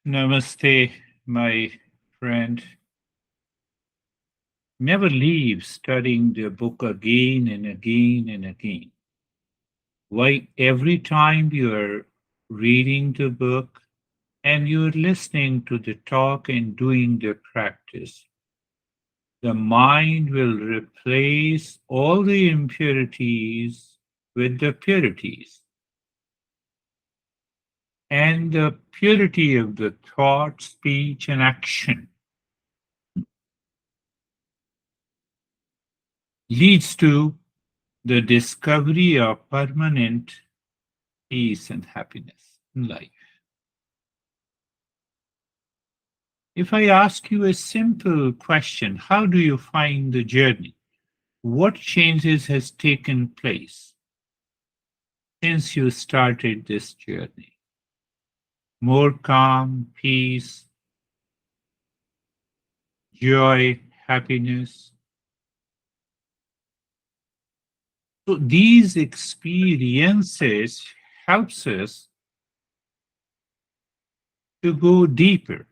Namaste, my friend. Never leave studying the book again and again and again. Why, every time you're reading the book and you're listening to the talk and doing the practice, the mind will replace all the impurities with the purities. And the purity of the thought, speech, and action leads to the discovery of permanent peace and happiness in life. If I ask you a simple question, how do you find the journey? What changes has taken place since you started this journey? More calm, peace, joy, happiness. So these experiences helps us to go deeper,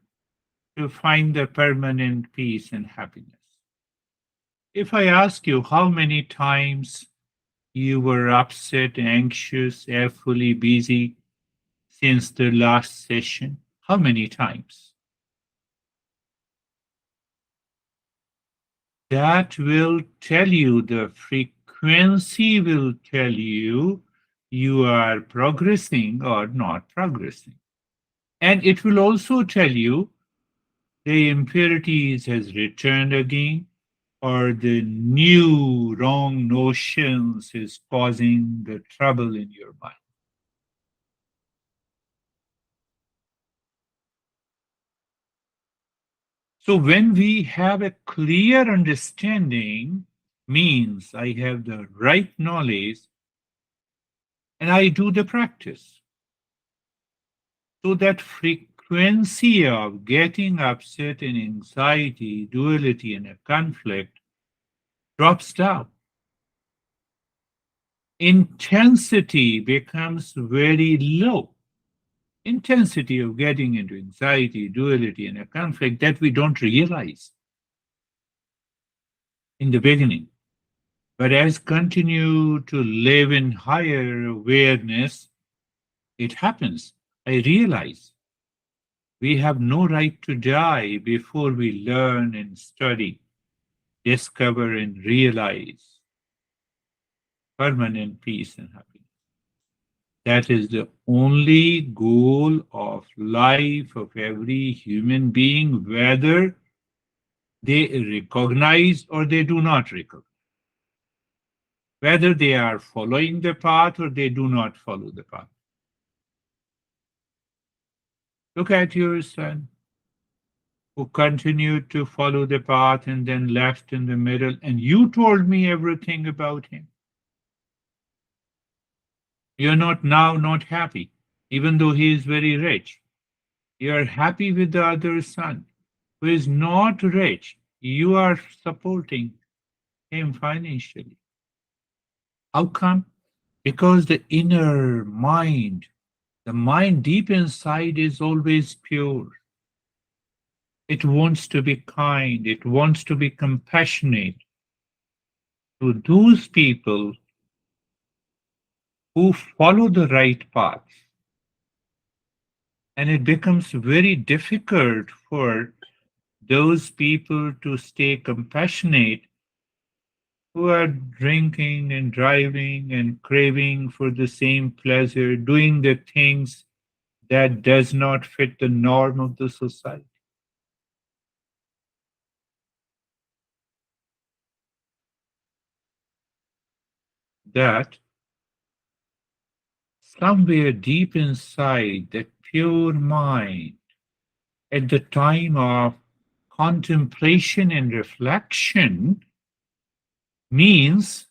to find the permanent peace and happiness. If I ask you how many times you were upset, anxious, fully busy since the last session, how many times? That will tell you, the frequency will tell you you are progressing or not progressing. And it will also tell you the impurities has returned again, or the new wrong notions is causing the trouble in your mind. So when we have a clear understanding, means I have the right knowledge and I do the practice. So that frequency of getting upset and anxiety, duality, and a conflict drops down. Intensity becomes very low. Intensity of getting into anxiety, duality, and a conflict that we don't realize in the beginning. But as continue to live in higher awareness, it happens. I realize we have no right to die before we learn and study, discover and realize permanent peace and happiness. That is the only goal of life of every human being, whether they recognize or they do not recognize, whether they are following the path or they do not follow the path. Look at your son who continued to follow the path and then left in the middle, and you told me everything about him. You're not happy, even though he is very rich. You're happy with the other son who is not rich. You are supporting him financially. How come? Because the inner mind, the mind deep inside is always pure. It wants to be kind, it wants to be compassionate to those people who follow the right path. And it becomes very difficult for those people to stay compassionate who are drinking and driving and craving for the same pleasure, doing the things that does not fit the norm of the society. That somewhere deep inside that pure mind, at the time of contemplation and reflection, means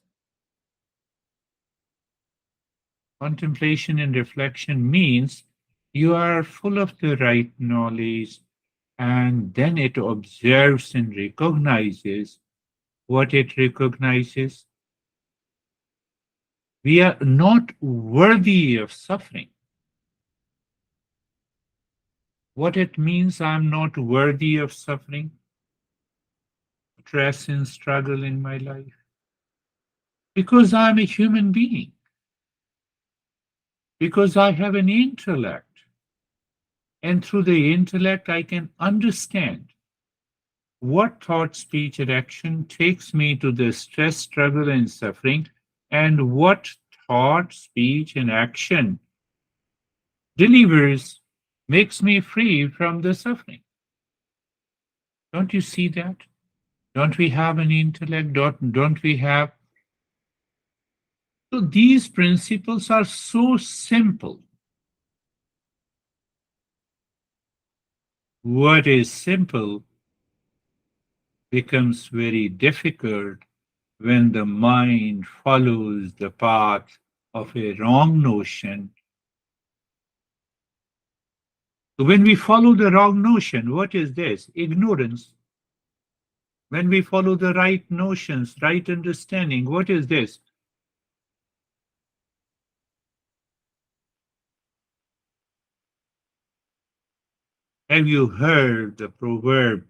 contemplation and reflection means you are full of the right knowledge, and then it observes and recognizes what it recognizes. We are not worthy of suffering. what it means I'm not worthy of suffering, stress, and struggle in my life. Because I'm a human being, because I have an intellect, and through the intellect, I can understand what thought, speech, and action takes me to the stress, struggle, and suffering, and what thought, speech, and action delivers, makes me free from the suffering. Don't you see that? Don't we have an intellect? Don't we have? So these principles are so simple. What is simple becomes very difficult when the mind follows the path of a wrong notion. When we follow the wrong notion, what is this? Ignorance. When we follow the right notions, right understanding, what is this? Have you heard the proverb,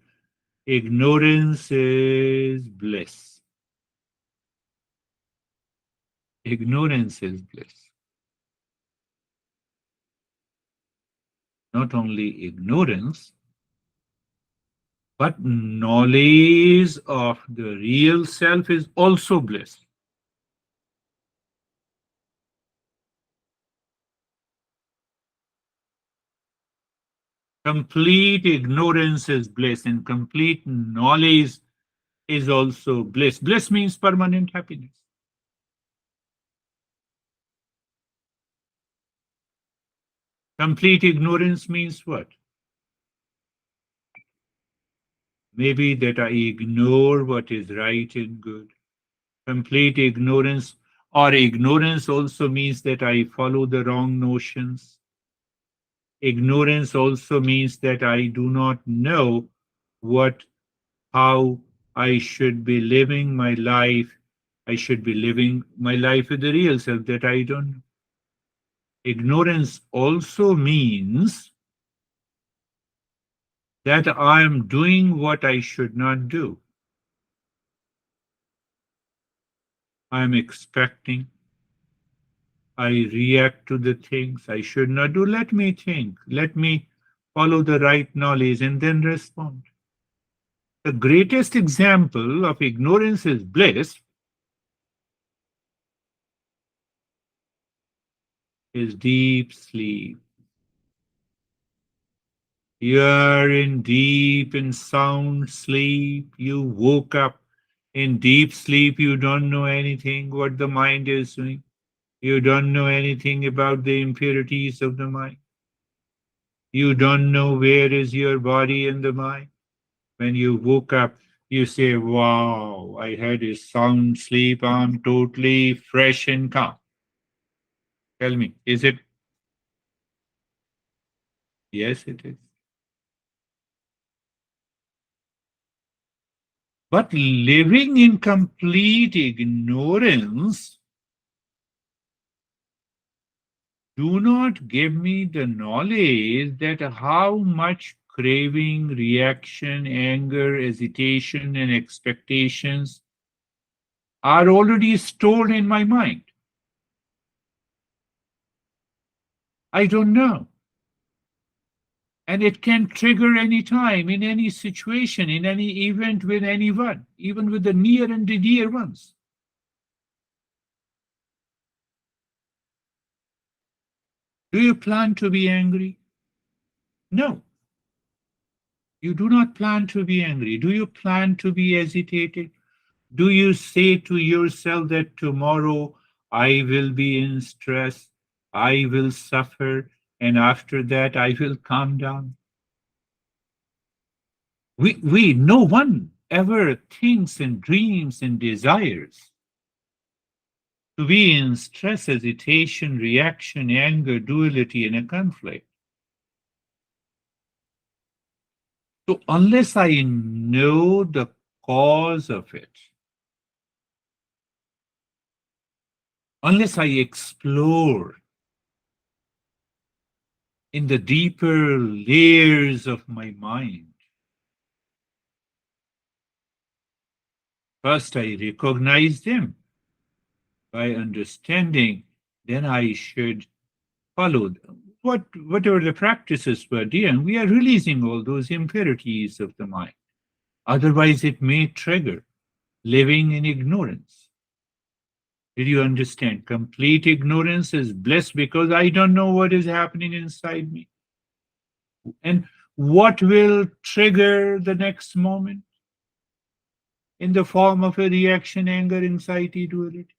ignorance is bliss? Ignorance is bliss. Not only ignorance, but knowledge of the real self is also bliss. Complete ignorance is bliss, and complete knowledge is also bliss. Bliss means permanent happiness. Complete ignorance means what? Maybe that I ignore what is right and good. Complete ignorance, or ignorance also means that I follow the wrong notions. Ignorance also means that I do not know what, how I should be living my life. I should be living my life with the real self that I don't know. Ignorance also means that I am doing what I should not do. I am expecting, I react to the things I should not do. Let me think, let me follow the right knowledge and then respond. The greatest example of ignorance is bliss, is deep sleep. You're in deep and sound sleep. You woke up in deep sleep. You don't know anything what the mind is doing. You don't know anything about the impurities of the mind. You don't know where is your body and the mind. When you woke up, you say, wow, I had a sound sleep. I'm totally fresh and calm. Tell me, is it? Yes, it is. But living in complete ignorance do not give me the knowledge that how much craving, reaction, anger, hesitation, and expectations are already stored in my mind. I don't know. And it can trigger any time, in any situation, in any event with anyone, even with the near and the dear ones. Do you plan to be angry? No. You do not plan to be angry. Do you plan to be agitated? Do you say to yourself that tomorrow I will be in stress, I will suffer, and after that I will calm down? No one ever thinks and dreams and desires to be in stress, hesitation, reaction, anger, duality, and a conflict. So, unless I know the cause of it, unless I explore in the deeper layers of my mind. First, I recognize them by understanding, then I should follow them. Whatever the practices were doing, we are releasing all those impurities of the mind. Otherwise, it may trigger living in ignorance. Did you understand? Complete ignorance is bliss because I don't know what is happening inside me. And what will trigger the next moment in the form of a reaction, anger, anxiety, duality.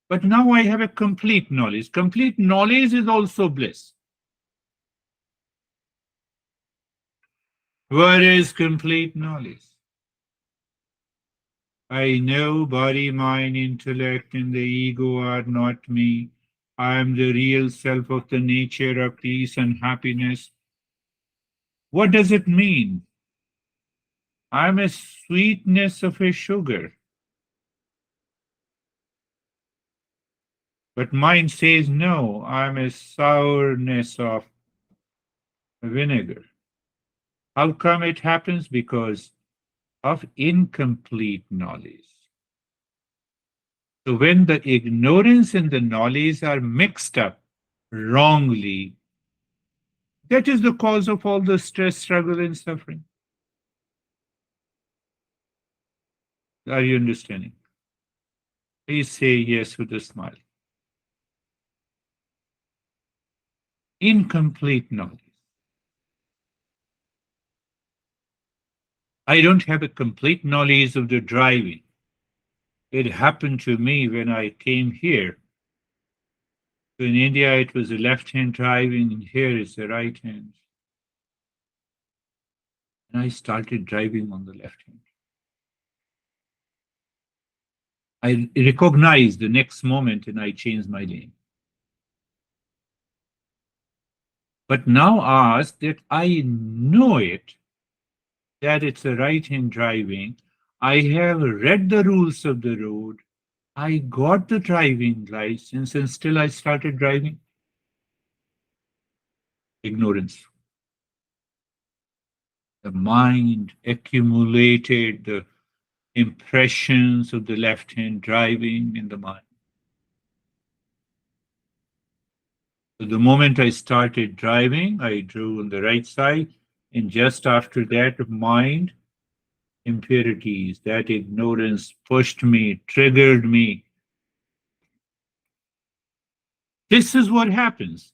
But now I have a complete knowledge. Complete knowledge is also bliss. What is complete knowledge? I know body, mind, intellect, and the ego are not me. I am the real self of the nature of peace and happiness. What does it mean? I am a sweetness of a sugar. But mind says no, I am a sourness of vinegar. How come it happens? Because of incomplete knowledge. So when the ignorance and the knowledge are mixed up wrongly, that is the cause of all the stress, struggle, and suffering. Are you understanding? Please say yes with a smile. Incomplete knowledge. I don't have a complete knowledge of the driving. It happened to me when I came here. So in India, it was a left hand driving, and here it's the right hand. And I started driving on the left hand. I recognized the next moment and I changed my lane. But now ask that I know it, that it's a right hand driving. I have read the rules of the road. I got the driving license and still I started driving. Ignorance. The mind accumulated the impressions of the left hand driving in the mind. So the moment I started driving, I drove on the right side, and just after that, mind impurities, that ignorance pushed me, triggered me. This is what happens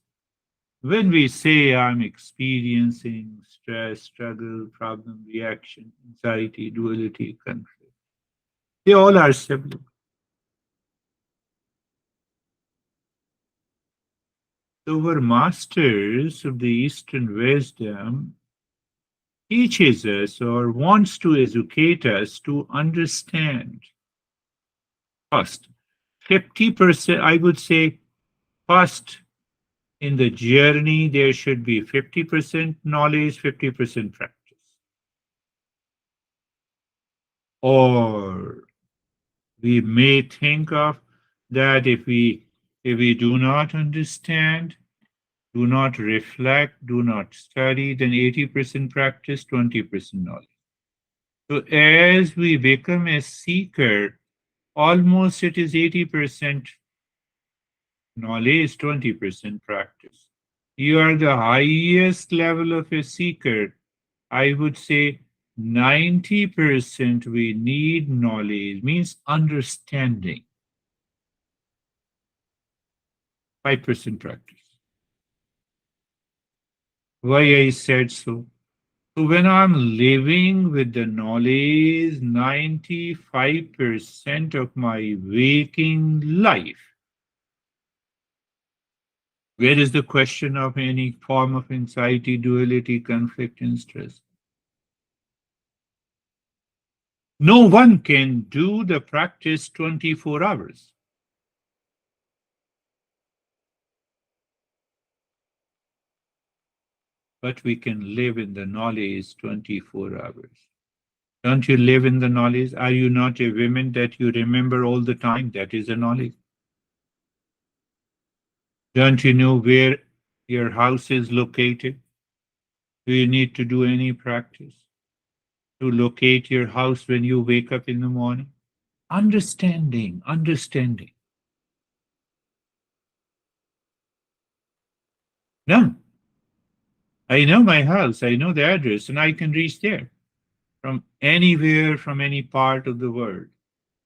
when we say I'm experiencing stress, struggle, problem, reaction, anxiety, duality, conflict. They all are sibling. So our masters of the Eastern wisdom teaches us or wants to educate us to understand first 50%, I would say, first in the journey there should be 50% knowledge, 50% practice. Or we may think of that if we do not understand, do not reflect, do not study, then 80% practice, 20% knowledge. So as we become a seeker, almost it is 80% knowledge, 20% practice. You are the highest level of a seeker. I would say 90% we need knowledge, means understanding. 5% practice. Why I said so? So when I'm living with the knowledge, 95% of my waking life, where is the question of any form of anxiety, duality, conflict, and stress? No one can do the practice 24 hours. But we can live in the knowledge 24 hours. Don't you live in the knowledge? Are you not a woman that you remember all the time? That is a knowledge. Don't you know where your house is located? Do you need to do any practice to locate your house when you wake up in the morning? Understanding, understanding. No, I know my house, I know the address, and I can reach there from anywhere, from any part of the world.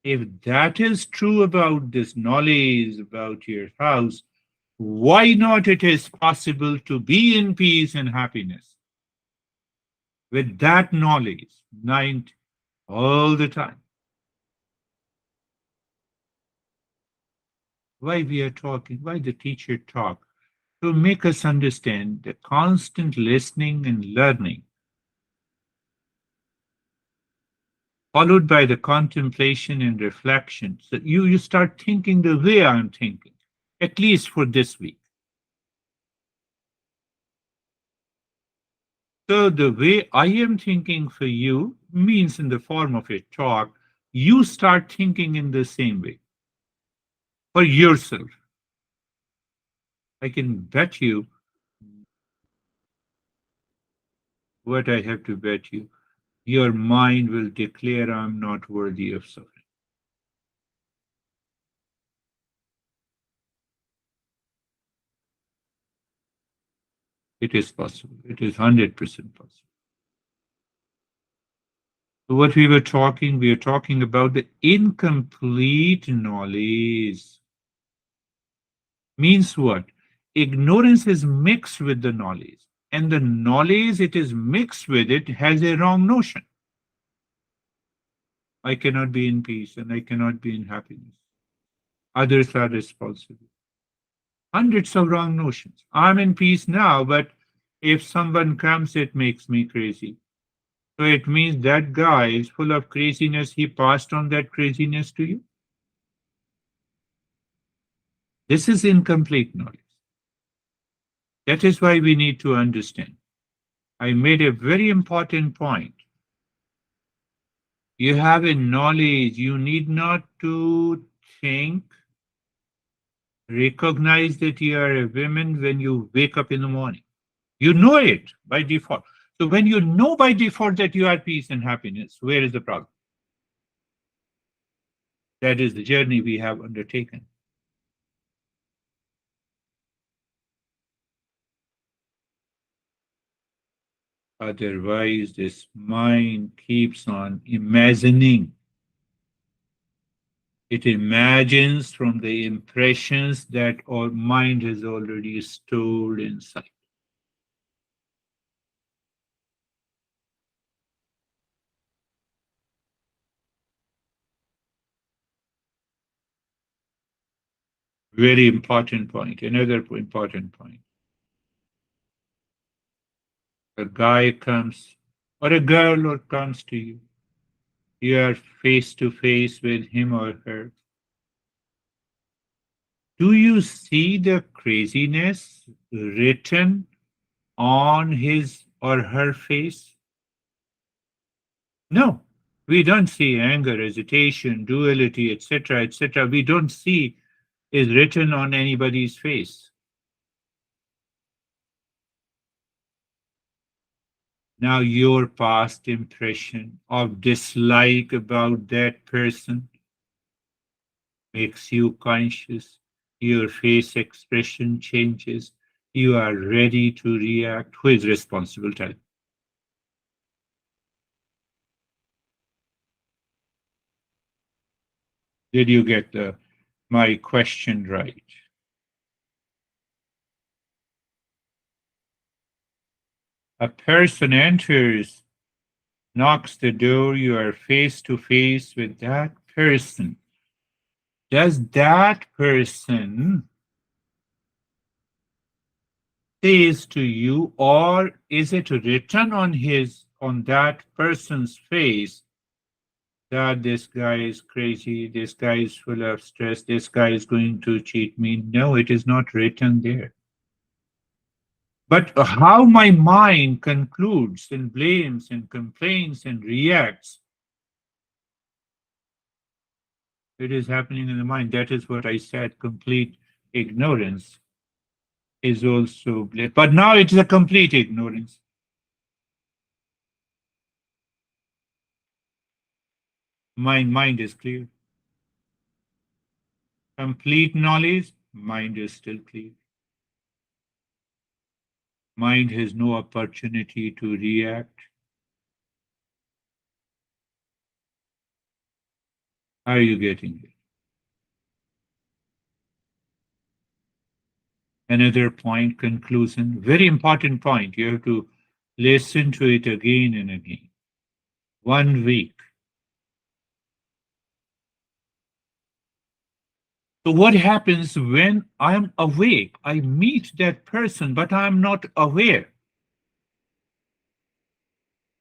If that is true about this knowledge about your house, why not it is possible to be in peace and happiness with that knowledge, night all the time? Why we are talking, why the teacher talk? To make us understand the constant listening and learning, followed by the contemplation and reflection. So you start thinking the way I'm thinking, at least for this week. So the way I am thinking for you means in the form of a talk, you start thinking in the same way for yourself. I can bet you what I have to bet you. Your mind will declare I'm not worthy of suffering. It is possible. It is 100% possible. So what we are talking about the incomplete knowledge. Means what? Ignorance is mixed with the knowledge, and the knowledge it is mixed with it has a wrong notion. I cannot be in peace and I cannot be in happiness. Others are responsible. Hundreds of wrong notions. I'm in peace now, but if someone comes, it makes me crazy. So it means that guy is full of craziness. He passed on that craziness to you. This is incomplete knowledge. That is why we need to understand. I made a very important point. You have a knowledge. You need not to think, recognize that you are a woman when you wake up in the morning. You know it by default. So when you know by default that you are peace and happiness, where is the problem? That is the journey we have undertaken. Otherwise, this mind keeps on imagining. It imagines from the impressions that our mind has already stored inside. Very important point. Another important point. A guy comes, or a girl or comes to you. You are face to face with him or her. Do you see the craziness written on his or her face? No, we don't see anger, hesitation, duality, etc., etc. We don't see is written on anybody's face. Now, your past impression of dislike about that person makes you conscious. Your face expression changes. You are ready to react. Who is responsible? Tell. Did you get my question right? A person enters, knocks the door, you are face to face with that person. Does that person says to you, or is it written on that person's face that this guy is crazy, this guy is full of stress, this guy is going to cheat me? No, it is not written there. But how my mind concludes and blames and complains and reacts, it is happening in the mind. That is what I said, complete ignorance. is also bliss. But now it is a complete ignorance. Mind is clear. Complete knowledge, mind is still clear. Mind has no opportunity to react. Are you getting it? Another point, conclusion, very important point. You have to listen to it again and again. 1 week. So, what happens when I'm awake? I meet that person, but I'm not aware.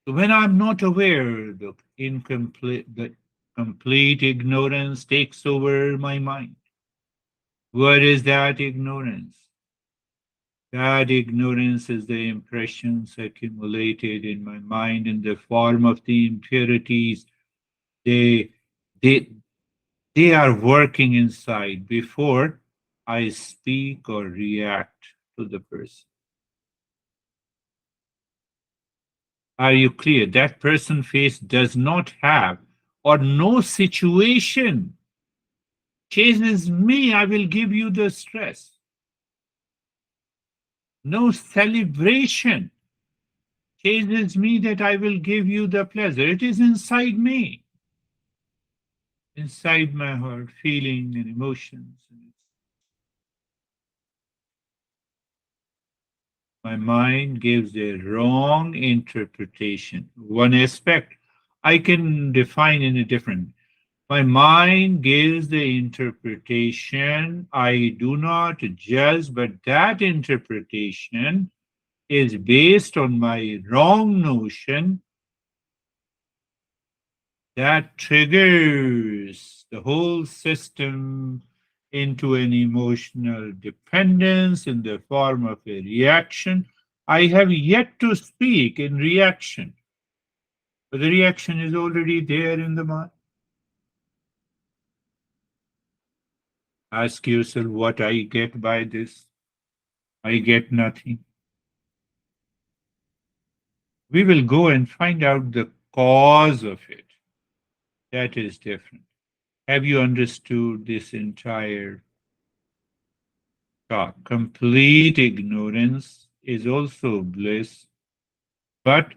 So when I'm not aware, the complete ignorance takes over my mind. What is that ignorance? That ignorance is the impressions accumulated in my mind in the form of the impurities. They, they, they are working inside before I speak or react to the person. Are you clear? That person face does not have or no situation chases me, I will give you the stress. No celebration chases me that I will give you the pleasure. It is inside me, inside my heart, feeling and emotions. My mind gives a wrong interpretation. One aspect I can define in a different. My mind gives the interpretation. I do not judge, but that interpretation is based on my wrong notion that triggers the whole system into an emotional dependence in the form of a reaction. I have yet to speak in reaction, but the reaction is already there in the mind. Ask yourself what I get by this. I get nothing. We will go and find out the cause of it. That is different. Have you understood this entire talk? Complete ignorance is also bliss, but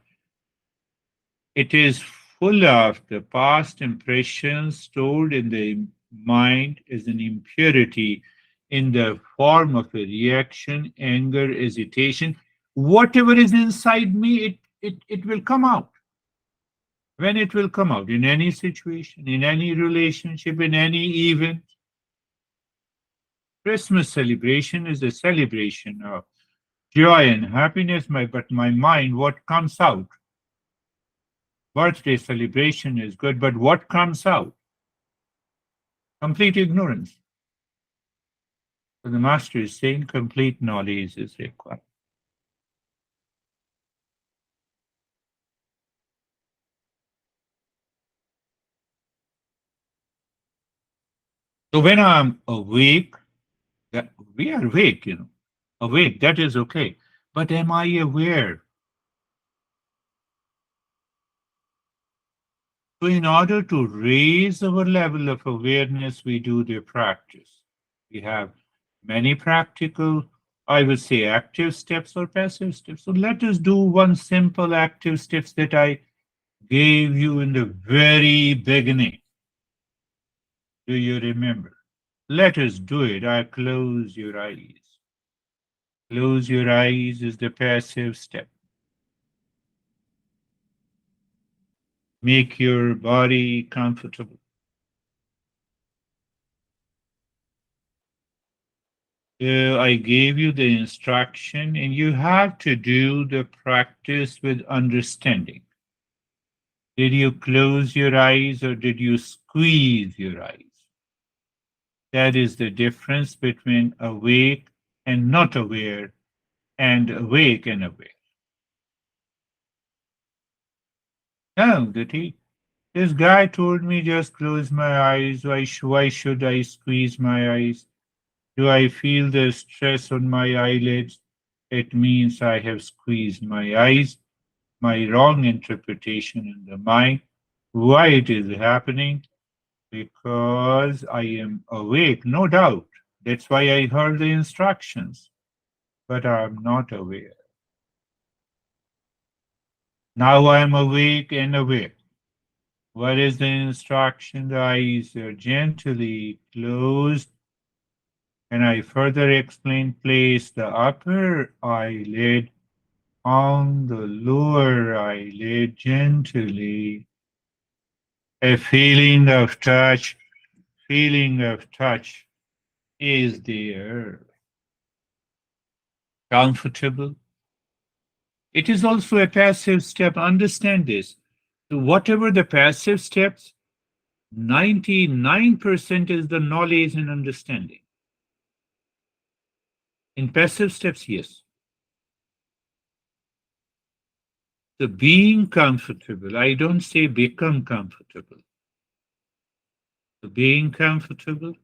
it is full of the past impressions stored in the mind as an impurity in the form of a reaction, anger, hesitation. Whatever is inside me, it will come out. When it will come out, in any situation, in any relationship, in any event. Christmas celebration is a celebration of joy and happiness, but my mind, what comes out? Birthday celebration is good, but what comes out? Complete ignorance. So the master is saying complete knowledge is required. So when I'm awake, that we are awake, awake, that is okay. But am I aware? So in order to raise our level of awareness, we do the practice. We have many practical, I would say, active steps or passive steps. So let us do one simple active steps that I gave you in the very beginning. Do you remember? Let us do it. I close your eyes. Close your eyes is the passive step. Make your body comfortable. I gave you the instruction, and you have to do the practice with understanding. Did you close your eyes or did you squeeze your eyes? That is the difference between awake and not aware, and awake and aware. No, this guy told me just close my eyes. Why should I squeeze my eyes? Do I feel the stress on my eyelids? It means I have squeezed my eyes, my wrong interpretation in the mind. Why it is happening? Because I am awake, no doubt. That's why I heard the instructions, but I'm not aware. Now I am awake and aware. What is the instruction? The eyes are gently closed, and I further explain place the upper eyelid on the lower eyelid gently. A feeling of touch is there. Comfortable. It is also a passive step. Understand this. So whatever the passive steps, 99% is the knowledge and understanding. In passive steps, yes. So being comfortable, I don't say become comfortable. So being comfortable,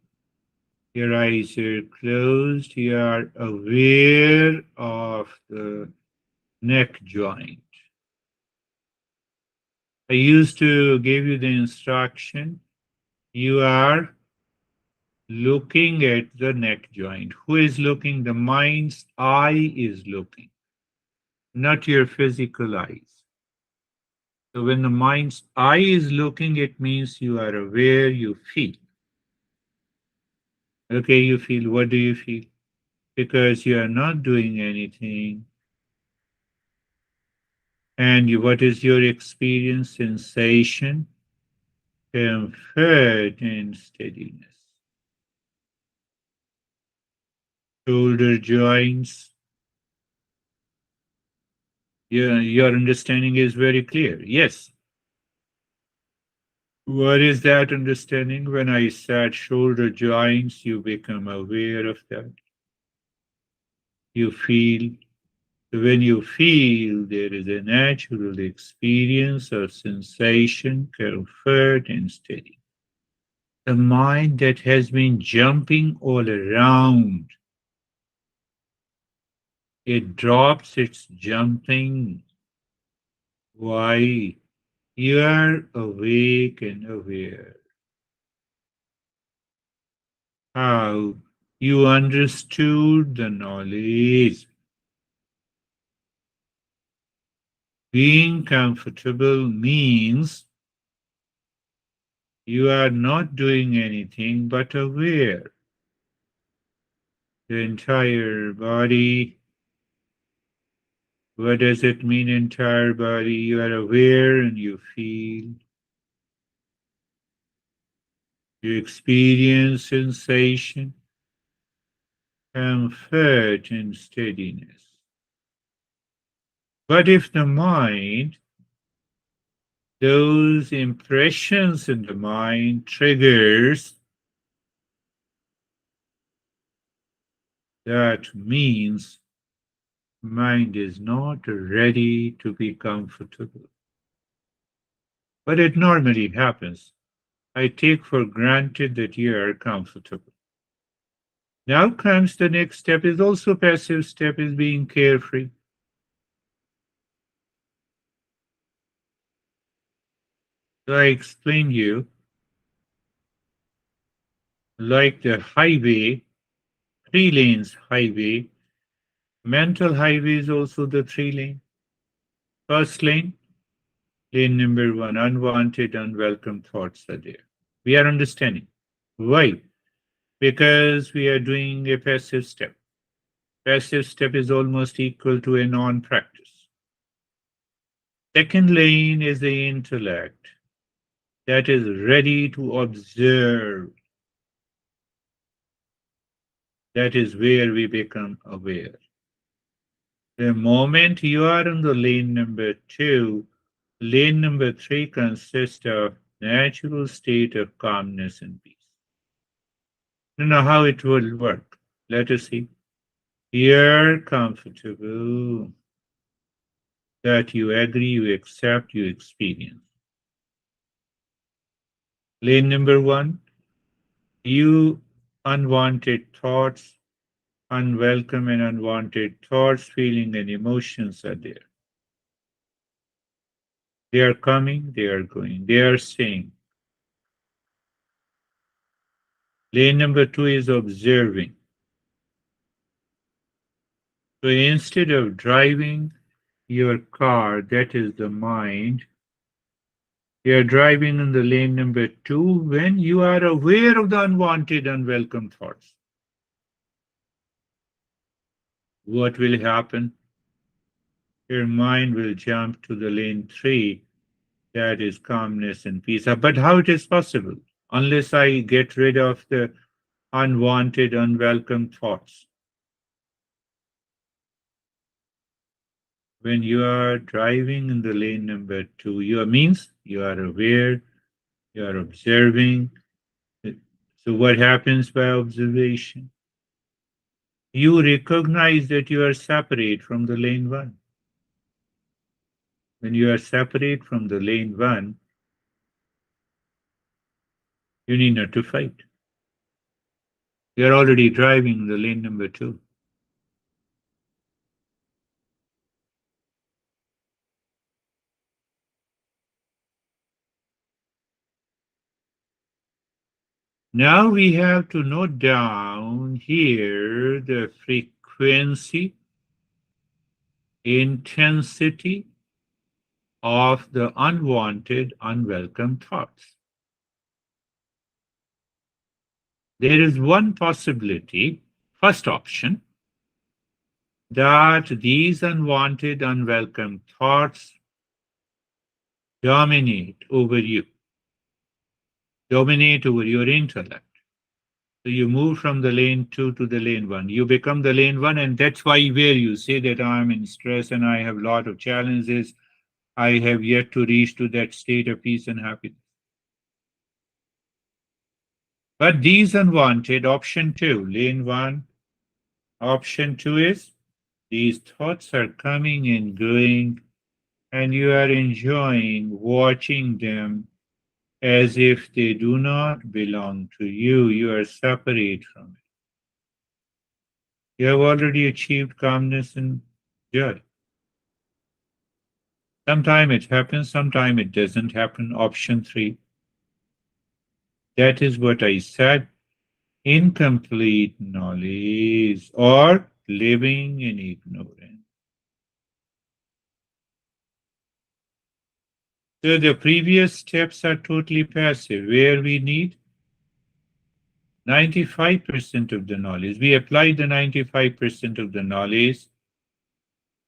your eyes are closed, you are aware of the neck joint. I used to give you the instruction. You are looking at the neck joint. Who is looking? The mind's eye is looking, not your physical eyes. So when the mind's eye is looking, it means you are aware, you feel. Okay, you feel. What do you feel? Because you are not doing anything. And what is your experience, sensation, comfort, and steadiness? Shoulder joints. Your understanding is very clear. Yes. What is that understanding? When I said shoulder joints, you become aware of that. You feel. When you feel, there is a natural experience of sensation, comfort, and steady. The mind that has been jumping all around, it drops its jumping. Why? You are awake and aware. How? You understood the knowledge. Being comfortable means you are not doing anything but aware. The entire body. What does it mean, entire body? You are aware and you feel. You experience sensation, comfort, and steadiness. But if the mind, those impressions in the mind triggers, that means mind is not ready to be comfortable. But it normally happens. I take for granted that you are comfortable. Now comes the next step is also passive step is being carefree. So I explain you like the highway, three lanes highway, mental highway is also the three lane. First lane, lane number one, unwanted, unwelcome thoughts are there. We are understanding. Why? Because we are doing a passive step. Passive step is almost equal to a non-practice. Second lane is the intellect that is ready to observe. That is where we become aware. The moment you are in the lane number two, lane number three consists of natural state of calmness and peace. You know how it will work. Let us see. You're comfortable, that you agree, you accept, you experience. Lane number one, you Unwanted thoughts, unwelcome and unwanted thoughts, feeling, and emotions are there. They are coming, they are going, they are staying. Lane number two is observing. So instead of driving your car, that is the mind, you are driving in the lane number two when you are aware of the unwanted, unwelcome thoughts. What will happen? Your mind will jump to the lane three, that is calmness and peace. But how it is possible? Unless I get rid of the unwanted, unwelcome thoughts. When you are driving in the lane number two, you are means you are aware, you are observing. So what happens by observation? You recognize that you are separate from the lane one. When you are separate from the lane one, you need not to fight. You are already driving the lane number two. Now we have to note down here the frequency, intensity of the unwanted, unwelcome thoughts. There is one possibility, first option, that these unwanted, unwelcome thoughts dominate over you, dominate over your intellect. So you move from the lane two to the lane one. You become the lane one, and that's why where you say that I'm in stress and I have a lot of challenges. I have yet to reach to that state of peace and happiness. But these unwanted, option two, lane one, option two is these thoughts are coming and going, and you are enjoying watching them as if they do not belong to you. You are separate from it. You have already achieved calmness and joy. Sometime it happens, sometime it doesn't happen. Option three. That is what I said. Incomplete knowledge or living in ignorance. So the previous steps are totally passive, where we need 95% of the knowledge. We apply the 95% of the knowledge,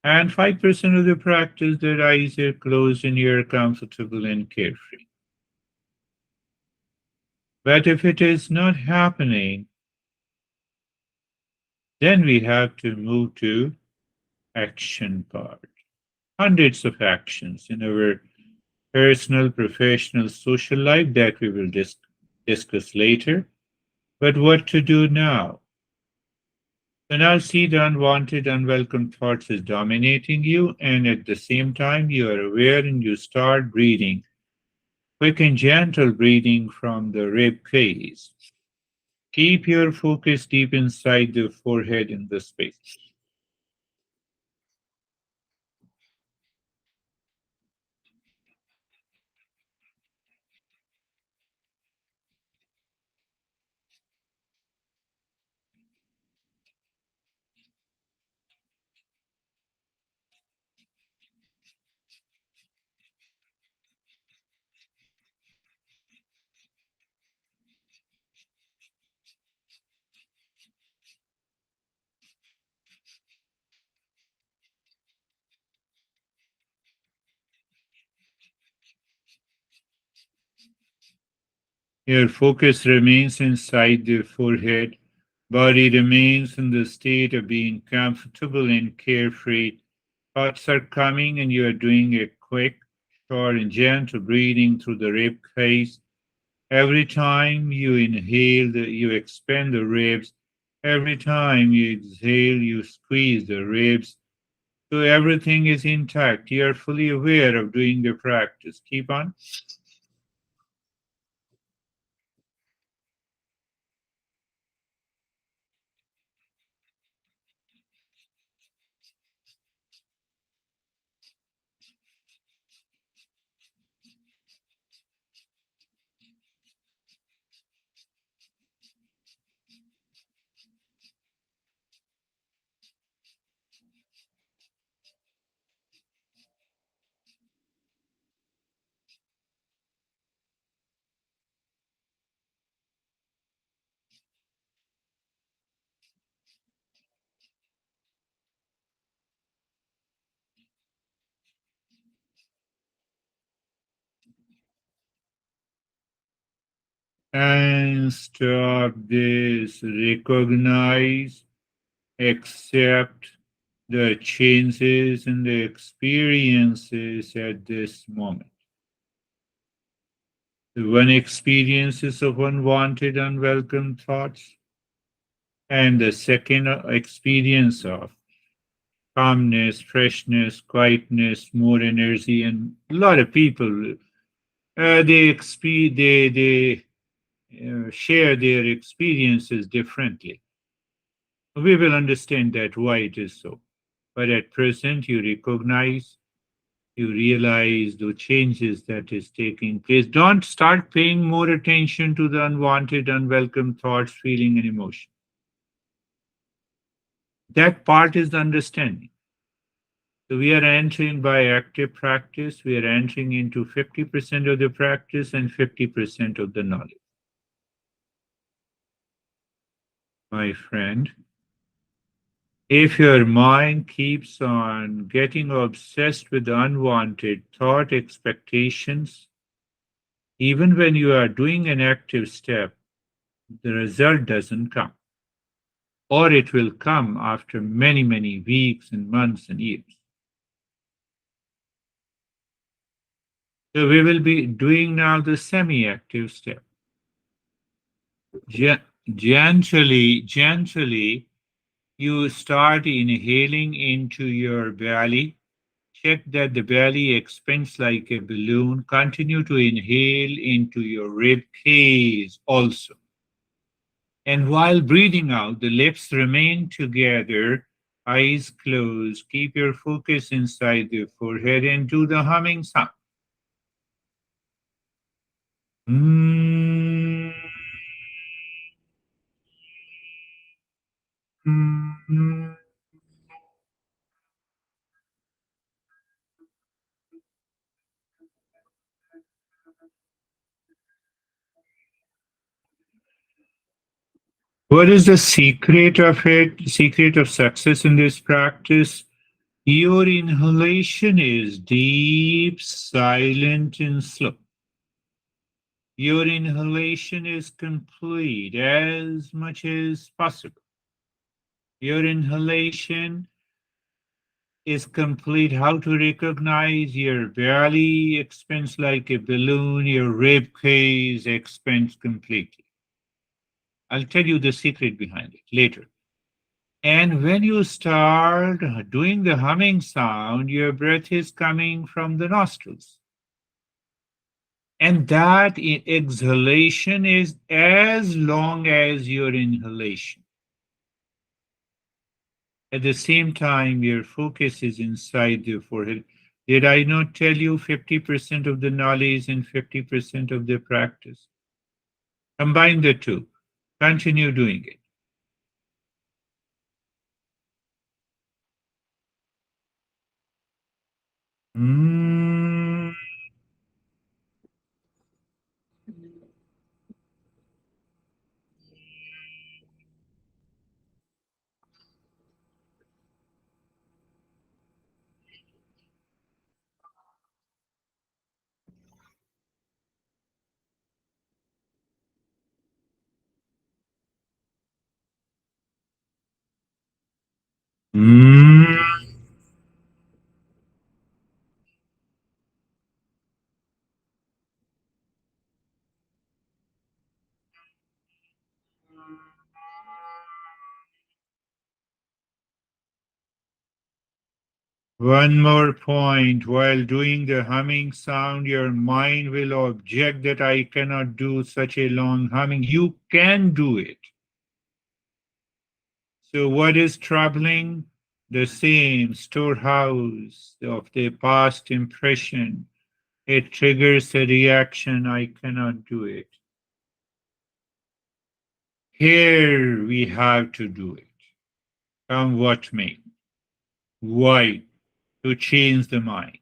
and 5% of the practice, the eyes are closed and you're comfortable and carefree. But if it is not happening, then we have to move to action part. Hundreds of actions in our personal, professional, social life that we will discuss later. But what to do now? So now see the unwanted, unwelcome thoughts is dominating you, and at the same time, you are aware and you start breathing. Quick and gentle breathing from the rib cage. Keep your focus deep inside the forehead in the space. Your focus remains inside the forehead. Body remains in the state of being comfortable and carefree. Thoughts are coming, and you are doing a quick, short, and gentle breathing through the rib cage. Every time you inhale, you expand the ribs. Every time you exhale, you squeeze the ribs. So everything is intact. You are fully aware of doing the practice. Keep on. And stop this. Recognize, accept the changes in the experiences at this moment. The one experiences of unwanted, unwelcome thoughts, and the second experience of calmness, freshness, quietness, more energy, and a lot of people they share their experiences differently. We will understand that why it is so. But at present, you recognize, you realize the changes that is taking place. Don't start paying more attention to the unwanted, unwelcome thoughts, feeling, and emotion. That part is the understanding. So we are entering by active practice, we are entering into 50% of the practice and 50% of the knowledge. My friend, if your mind keeps on getting obsessed with unwanted thought expectations, even when you are doing an active step, the result doesn't come. Or it will come after many, many weeks and months and years. So we will be doing now the semi-active step. Gently, you start inhaling into your belly. Check that the belly expands like a balloon. Continue to inhale into your rib cage also. And while breathing out, the lips remain together, eyes closed. Keep your focus inside the forehead and do the humming sound. Mm, mm, mm. What is the secret of it? Secret of success in this practice? Your inhalation is deep, silent, and slow. Your inhalation is complete as much as possible. Your inhalation is complete. How to recognize your belly expands like a balloon, your rib cage expands completely. I'll tell you the secret behind it later. And when you start doing the humming sound, your breath is coming from the nostrils. And that exhalation is as long as your inhalation. At the same time, your focus is inside the forehead. Did I not tell you 50% of the knowledge and 50% of the practice? Combine the two. Continue doing it. Mm. Mm. One more point. While doing the humming sound, your mind will object that I cannot do such a long humming. You can do it. So, what is troubling? The same storehouse of the past impression. It triggers a reaction. I cannot do it. Here we have to do it. Come what may. Why? To change the mind.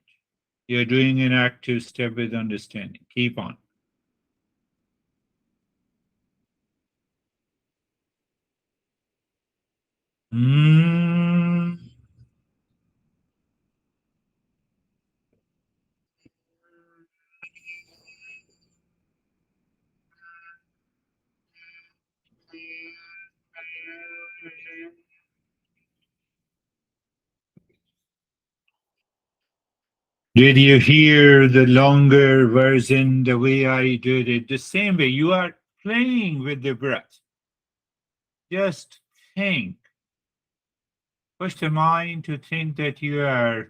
You're doing an active step with understanding. Keep on. Mm. Did you hear the longer version the way I did it? The same way you are playing with the breath. Just think. Push the mind to think that you are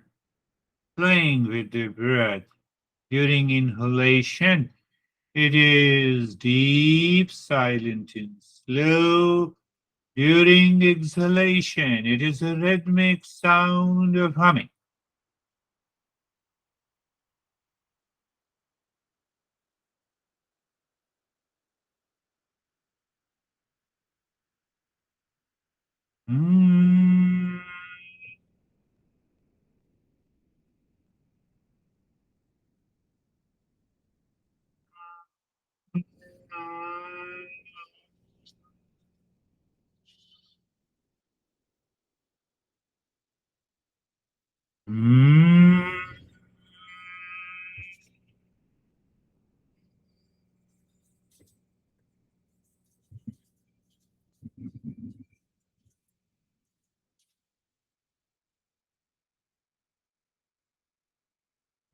playing with the breath. During inhalation, it is deep, silent, and slow. During exhalation, it is a rhythmic sound of humming. Mm. Mm.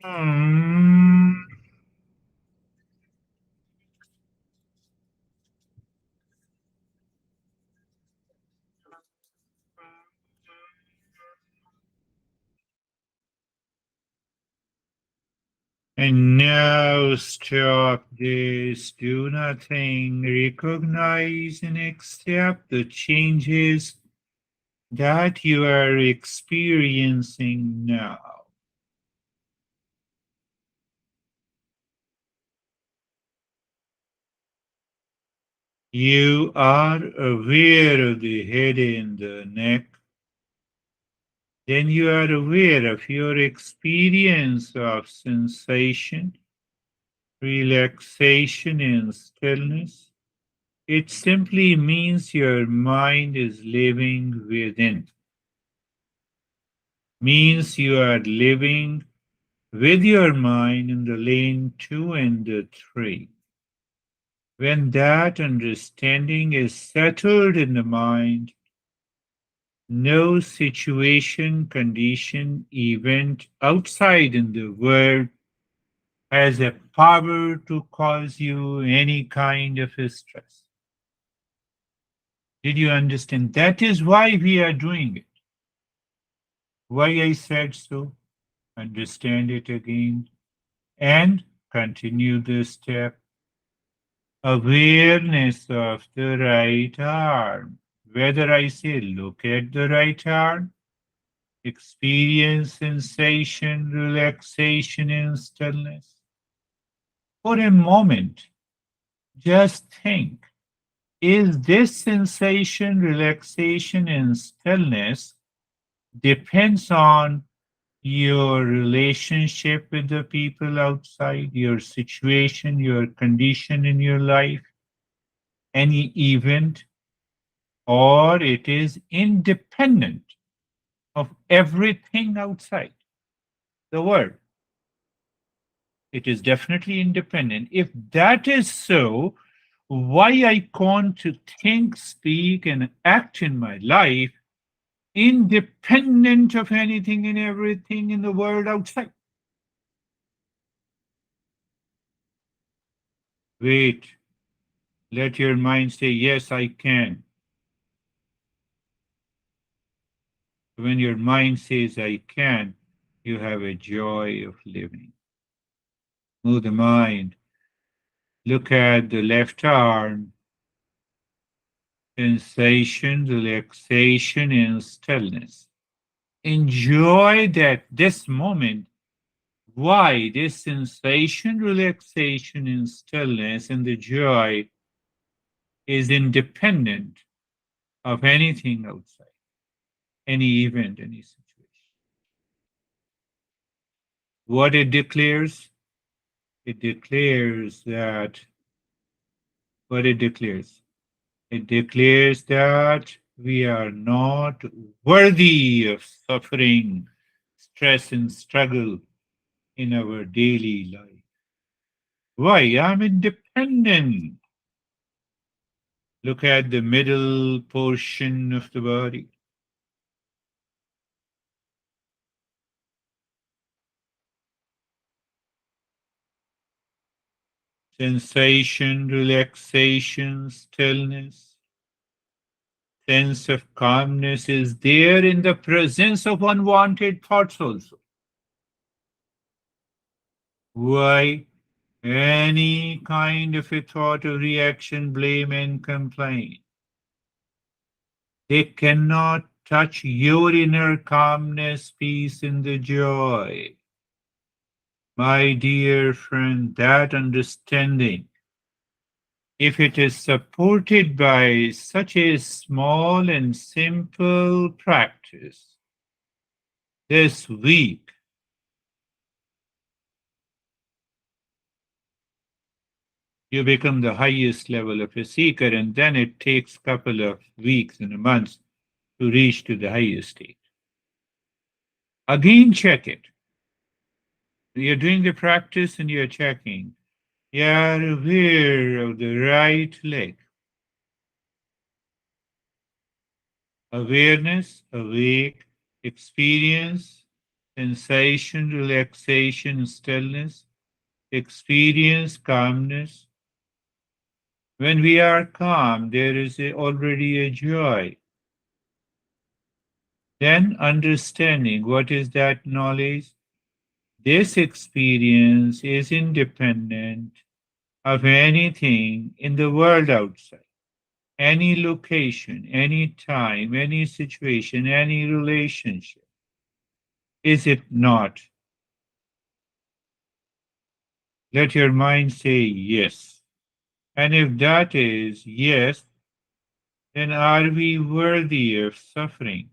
Mm. And now stop this. Do nothing. Recognize and accept the changes that you are experiencing now. You are aware of the head and the neck. Then you are aware of your experience of sensation, relaxation, and stillness. It simply means your mind is living within, means you are living with your mind in the lane 2 and the 3. When that understanding is settled in the mind, no situation, condition, event outside in the world has a power to cause you any kind of stress. Did you understand? That is why we are doing it. Why I said so. Understand it again and continue the step. Awareness of the right arm. Whether I say look at the right arm, experience sensation, relaxation, and stillness. For a moment, just think, is this sensation, relaxation, and stillness depends on your relationship with the people outside, your situation, your condition in your life, any event, or it is independent of everything outside the world. It is definitely independent. If that is so, why I can't think, speak, and act in my life independent of anything and everything in the world outside? Wait, let your mind say, yes, I can. When your mind says, I can, you have a joy of living. Move the mind. Look at the left arm, sensation, relaxation, and stillness. Enjoy that this moment. Why this sensation, relaxation, and stillness and the joy is independent of anything outside, any event, any situation. What it declares? It declares that, what it declares? It declares that we are not worthy of suffering, stress, and struggle in our daily life. Why? I'm independent. Look at the middle portion of the body. Sensation, relaxation, stillness, sense of calmness is there in the presence of unwanted thoughts also. Why? Any kind of a thought or reaction, blame and complaint. They cannot touch your inner calmness, peace, and the joy. My dear friend, that understanding, if it is supported by such a small and simple practice this week, you become the highest level of a seeker, and then it takes couple of weeks and months to reach to the highest state. Again, check it. You're doing the practice and you're checking. You're aware of the right leg. Awareness, awake, experience, sensation, relaxation, stillness, experience calmness. When we are calm, there is already a joy. Then understanding what is that knowledge. This experience is independent of anything in the world outside, any location, any time, any situation, any relationship. Is it not? Let your mind say yes. And if that is yes, then are we worthy of suffering?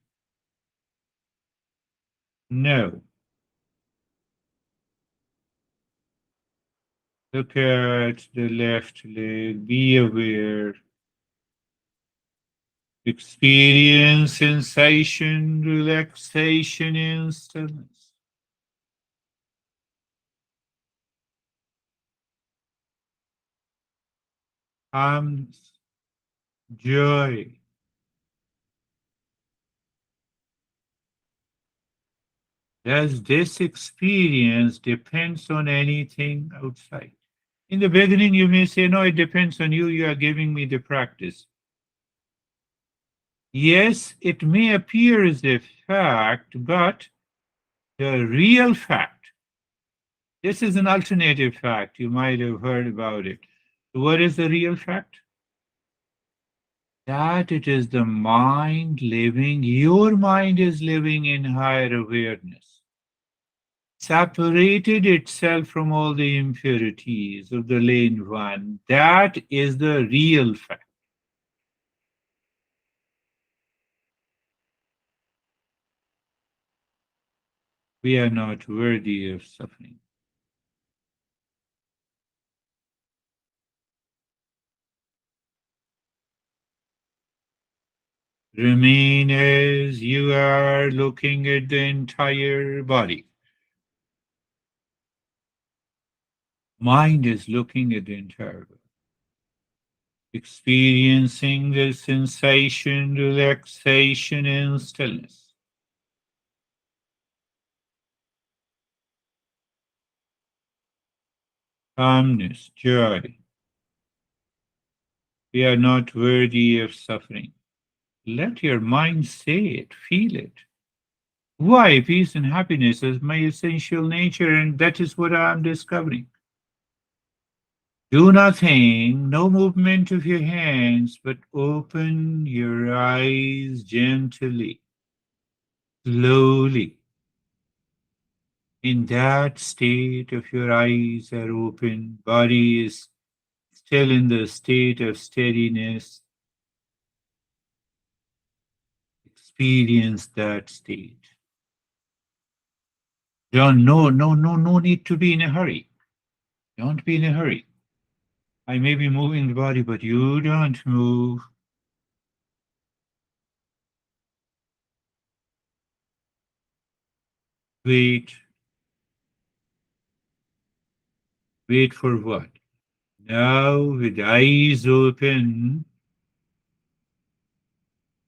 No. Look at the left leg, be aware, experience sensation, relaxation, and stillness. Calmness, joy. Does this experience depends on anything outside? In the beginning, you may say, no, it depends on you. You are giving me the practice. Yes, it may appear as a fact, but the real fact, this is an alternative fact. You might have heard about it. What is the real fact? That it is the mind living, your mind is living in higher awareness, separated itself from all the impurities of the lane one. That is the real fact. We are not worthy of suffering. Remain as you are, looking at the entire body. Mind is looking at the entire body, experiencing the sensation, relaxation, and stillness. Calmness, joy. We are not worthy of suffering. Let your mind say it, feel it. Why? Peace and happiness is my essential nature, and that is what I am discovering. Do nothing, no movement of your hands, but open your eyes gently, slowly. In that state of your eyes are open, body is still in the state of steadiness. Experience that state. Don't, no need to be in a hurry. Don't be in a hurry. I may be moving the body, but you don't move. Wait. Wait for what? Now, with eyes open,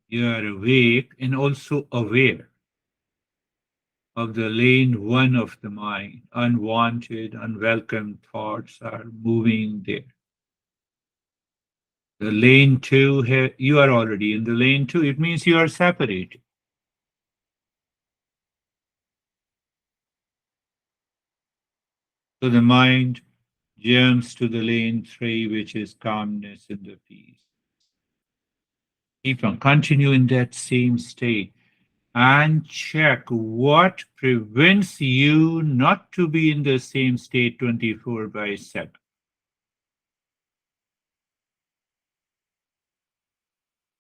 you are awake and also aware. of the lane one of the mind. Unwanted, unwelcome thoughts are moving there. The lane two, you are already in the lane two. It means you are separated. So the mind jumps to the lane three, which is calmness and the peace. Keep on, continue in that same state and check what prevents you not to be in the same state 24 by 7.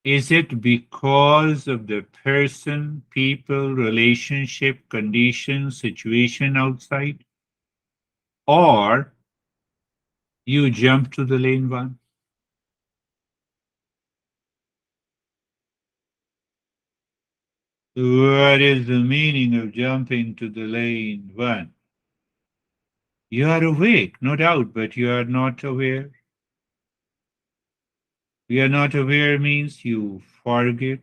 Is it because of the person, people, relationship, condition, situation outside? Or you jump to the lane one? What is the meaning of jumping to the lane one? You are awake, no doubt, but you are not aware. You are not aware means you forget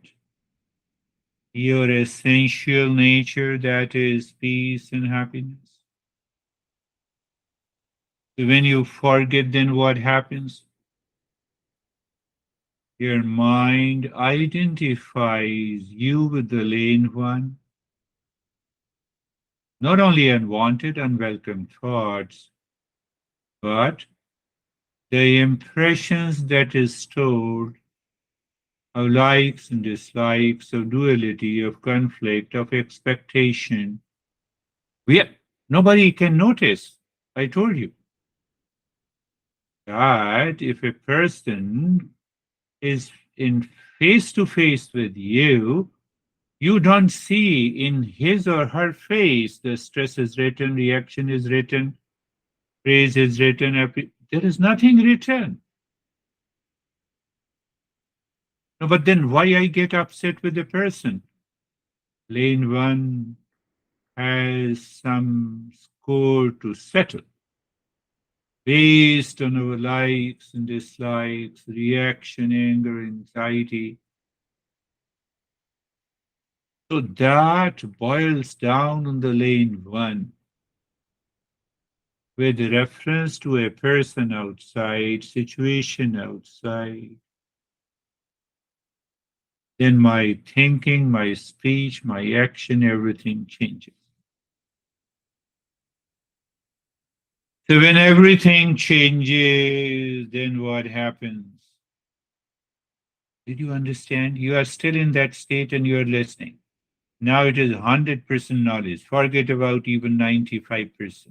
your essential nature, that is peace and happiness. So when you forget, then what happens? Your mind identifies you with the lane one, not only unwanted, unwelcome thoughts, but the impressions that is stored of likes and dislikes, of duality, of conflict, of expectation. We, nobody can notice. I told you that if a person is in face to face with you, you don't see in his or her face the stress is written, reaction is written, praise is written. There is nothing written. No, but then why I get upset with the person? Lane one has some score to settle based on our likes and dislikes, reaction, anger, anxiety. So that boils down on the lane one with reference to a person outside, situation outside. Then my thinking, my speech, my action, everything changes. So when everything changes, then what happens? Did you understand? You are still in that state and you are listening. Now it is 100% knowledge. Forget about even 95%.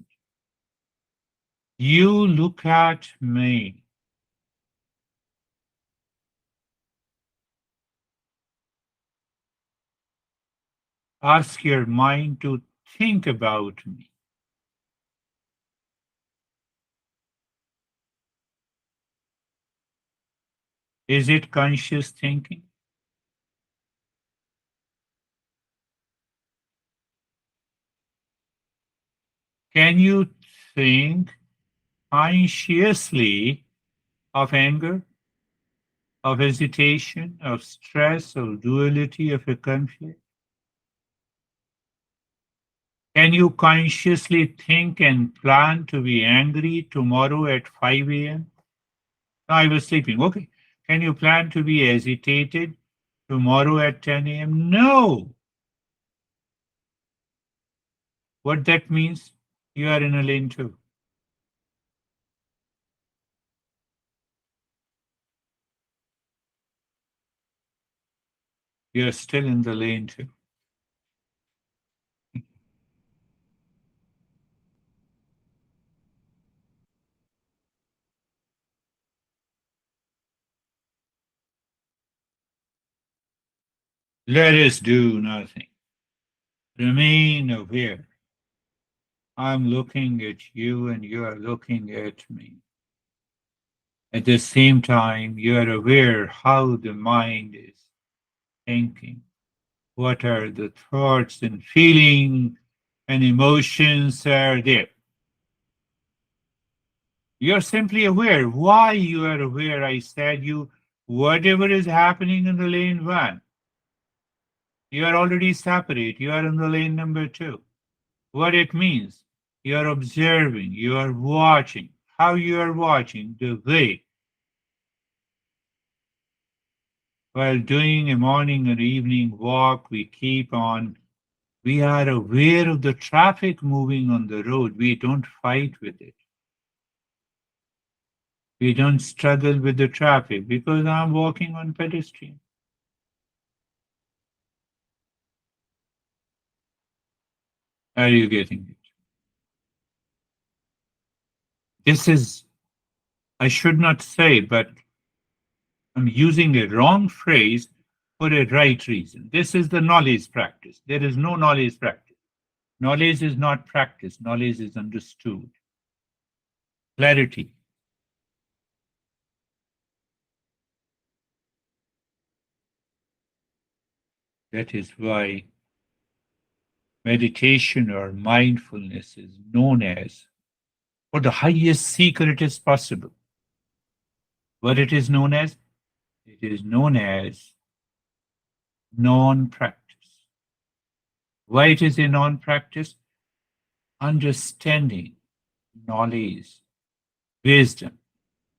You look at me. Ask your mind to think about me. Is it conscious thinking? Can you think consciously of anger, of hesitation, of stress, of duality, of a conflict? Can you consciously think and plan to be angry tomorrow at 5 a.m.? I was sleeping. Okay. Can you plan to be agitated tomorrow at 10 a.m.? No. What that means? You are in a lane two. You are still in the lane two. Let us do nothing. Remain aware. I'm looking at you and you are looking at me. At the same time, you are aware how the mind is thinking. What are the thoughts and feelings and emotions are there? You're simply aware. Why you are aware? I said you, whatever is happening in the lane one, you are already separate. You are in the lane number two. what it means. You are observing, you are watching. How you are watching, the way while doing a morning or evening walk, we are aware of the traffic moving on the road. We don't fight with it. We don't struggle with the traffic because I'm walking on pedestrian. Are you getting it? This is, I should not say, but I'm using a wrong phrase for a right reason. This is the knowledge practice. There is no knowledge practice. Knowledge is not practice, knowledge is understood. Clarity. That is why meditation or mindfulness is known as, for the highest secret is possible. What it is known as? It is known as non practice. Why it is a non practice? Understanding, knowledge, wisdom.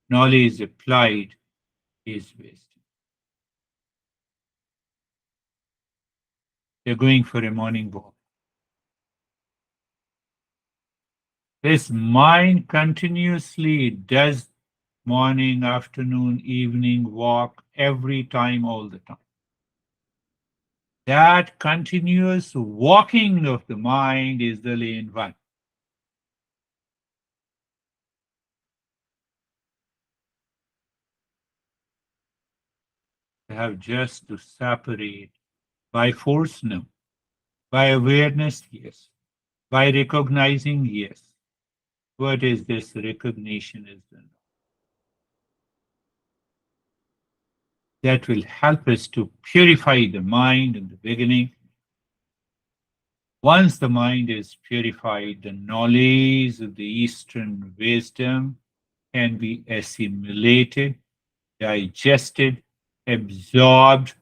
Knowledge applied is wisdom. You're going for a morning walk. This mind continuously does morning, afternoon, evening walk every time, all the time. That continuous walking of the mind is the lane one. You have just to separate by force, no. By awareness, yes. By recognizing, yes. What is this recognition is the that will help us to purify the mind in the beginning. Once the mind is purified, the knowledge of the Eastern wisdom can be assimilated, digested, absorbed.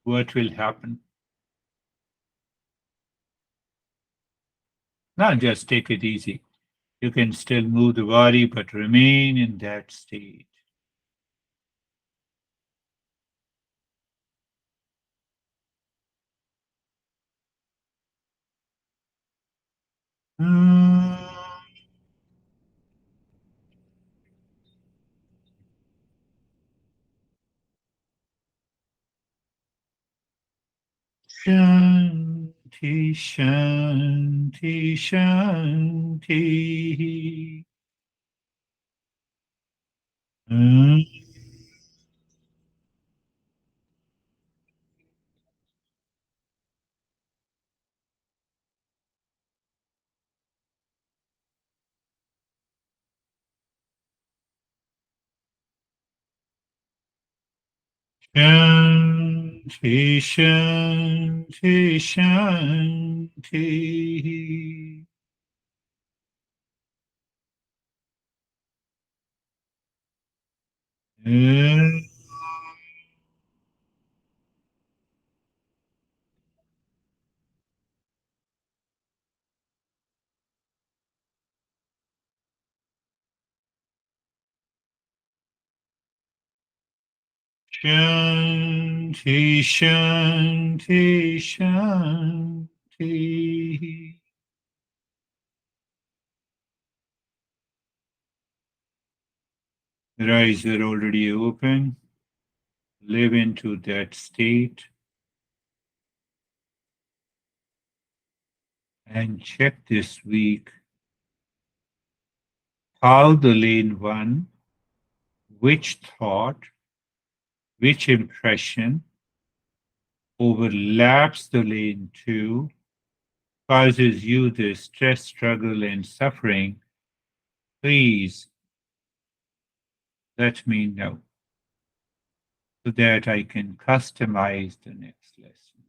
What will happen? Now just take it easy. You can still move the body, but remain in that state. Mm. Shanti, Shanti, Shanti. Mm. Shanti, Shanti, Shanti. Mm. Shanti, Shanti, Shanti. Your eyes are already open. Live into that state and check this week how the lane one, which thought, which impression overlaps the lane two, causes you the stress, struggle, and suffering. Please let me know so that I can customize the next lesson.